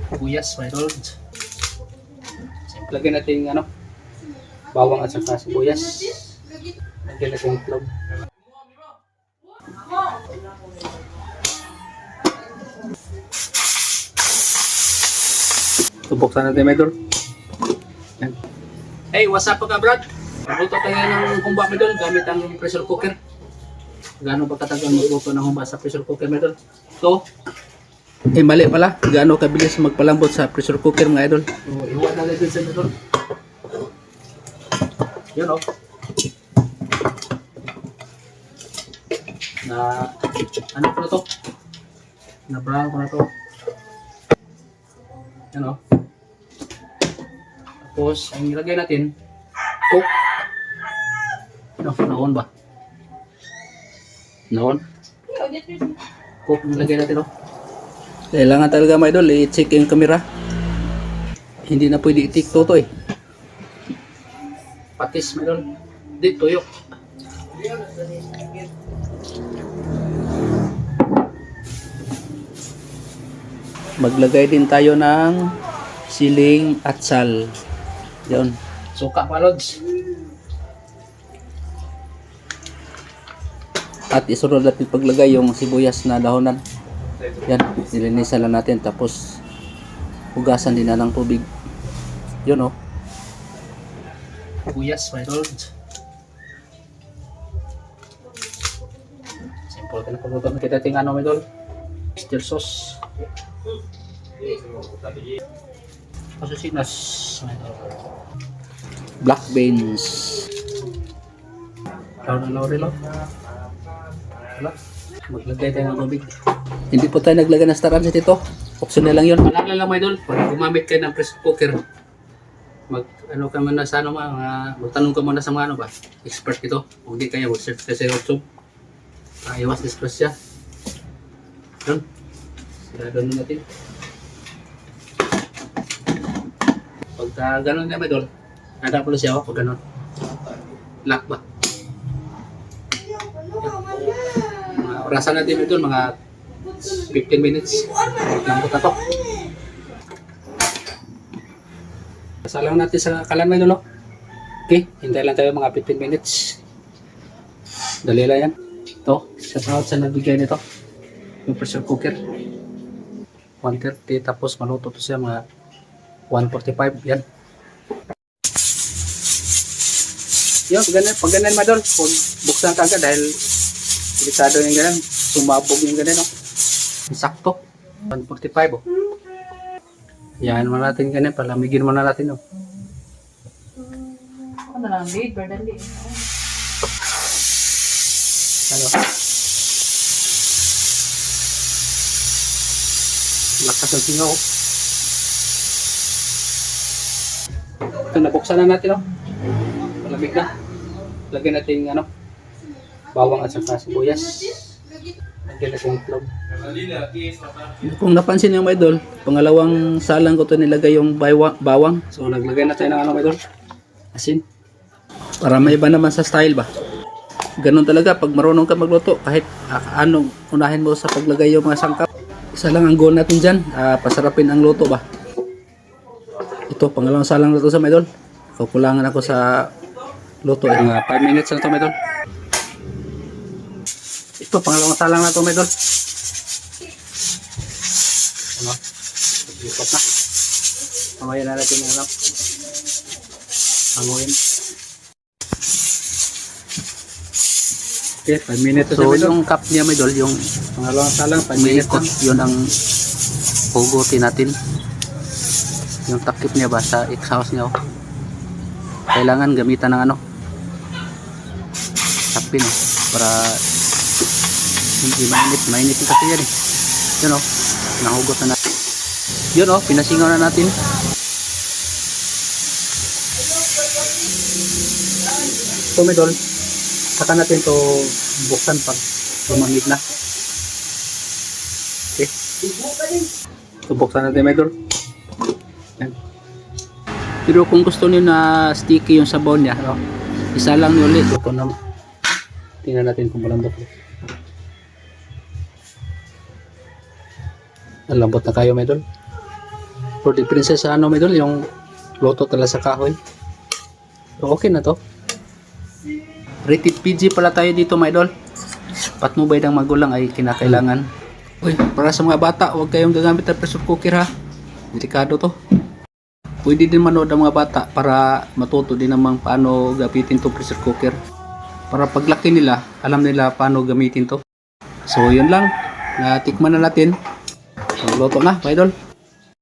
Sibuyas, my lord. Lagyan natin yung bawang at saka sibuyas. Lagyan natin yung itlog. Buksan natin, my lord. Yan. Hey, what's up mga brad? Magluto tayo ng humba, my lord, gamit ang pressure cooker. Gaano ba katagal magluto ng humba sa pressure cooker, my lord? So, mali pala. Gaano kabilis magpalambot sa pressure cooker, mga idol. So, iwan na natin sa idol. Yun o. Na, ano ko na to? Na brown ko na to. Yan o. Tapos, ang ilagay natin, cook. Ano, naon ba? Naon? Cook, ilagay natin o. Kailangan talaga mga idol, i-check yung camera. Hindi na pwede i-tiktok to eh. Patis mga idol. Di, tuyok. Maglagay din tayo ng siling at sal. Yun. Suka pa lods. At isunod natin paglagay yung sibuyas na dahonan. Yan, nilinisan lang natin tapos hugasan din na ng tubig. Yun o. Sibuyas, my lord. Simple ka na pagluto. Kita tingnan my lord. Oyster sauce. Pasusinas, my lord. Black beans. Tawag na laurel o. Wala. Maglagay tayo ng tubig. Hindi po tayo naglagay ng star anise dito. Optional lang yun. Malala lang mga idol. Pag gumamit kayo ng pressure cooker, ano ka muna sa magtanong ka muna sa mga ba? Expert ito. Kung di kaya, mag-search ka sa YouTube. Iwas disgrasya. Yun. Sarado nun natin. Pagka gano'n na mga idol, nada po siya pag gano'n. Lock ba? Orasan natin ito, mga 15 minutes. Lambot na to. Salang natin sa kalan may dulo. Okay, hintay lang tayo mga 15 minutes. Dali lang yan. Ito, shout out sa nagbigay nito. Yung pressure cooker. 130, tapos maluto to siya mga 145. Yan. Yun, pag ganun madol, buksan ka agad dahil delikado yung ganun. Sumabog yung ganun, no? Sakto. 145, oh. Yan mo natin ganun. Palamigin mo na natin, oh. Ano lang, babe? Berdali. Ano? Lakas ang singaw, oh. Ito, nabuksan na natin, oh. Palamig na. Lagyan natin, bawang at saka sibuyas. Lagyan natin itlog. Kung napansin niyo mga idol, pangalawang salang ko to nilagay yung bawang. So naglagay na tayo ng mga idol, asin. Para may iba naman sa style ba. Ganun talaga pag marunong ka magluto, kahit anong unahin mo sa paglagay yung mga sangkap. Isa lang ang goal natin dyan, pasarapin ang luto ba. Ito, pangalawang salang na to sa mga idol. Kukulangan ako sa luto, mga 5 minutes na to mga idol. Ito, pangalawang salang na ito, may idol. Ano? Ikot na. Mamaya na natin yung hanguin. Okay, 5 minutes. So, yung cup niya, may idol, yung pangalawang salang, 5 minutes na. Yun ang hugutin natin. Yung takip niya ba sa exhaust niya, oh. Kailangan gamitan ng tapin, oh, para hindi mainit yung kasi yan eh. Yun o, nahugot na natin. Yun o, pinasingaw na natin. Ito may dol, saka natin to buksan pag lumamig na. Okay, so buksan natin may dol. Yan. Pero kung gusto niyo na sticky yung sabaw niya, isa lang nyo ulit. Ito na, tingnan natin kung malambot. Lambot na kayo, medol. For difference sa ano, mga idol, yung luto talaga sa kahoy. So, okay na to. Rated PG pala tayo dito, mga idol. Patnubay ng magulang ay kinakailangan. Uy, para sa mga bata, huwag kayong gagamit ng pressure cooker ha. Delikado to. Pwede din manood ang mga bata para matuto din naman paano gamitin to pressure cooker. Para paglaki nila, alam nila paano gamitin to. So, yun lang. Natikman na natin. So, luto na, mga idol.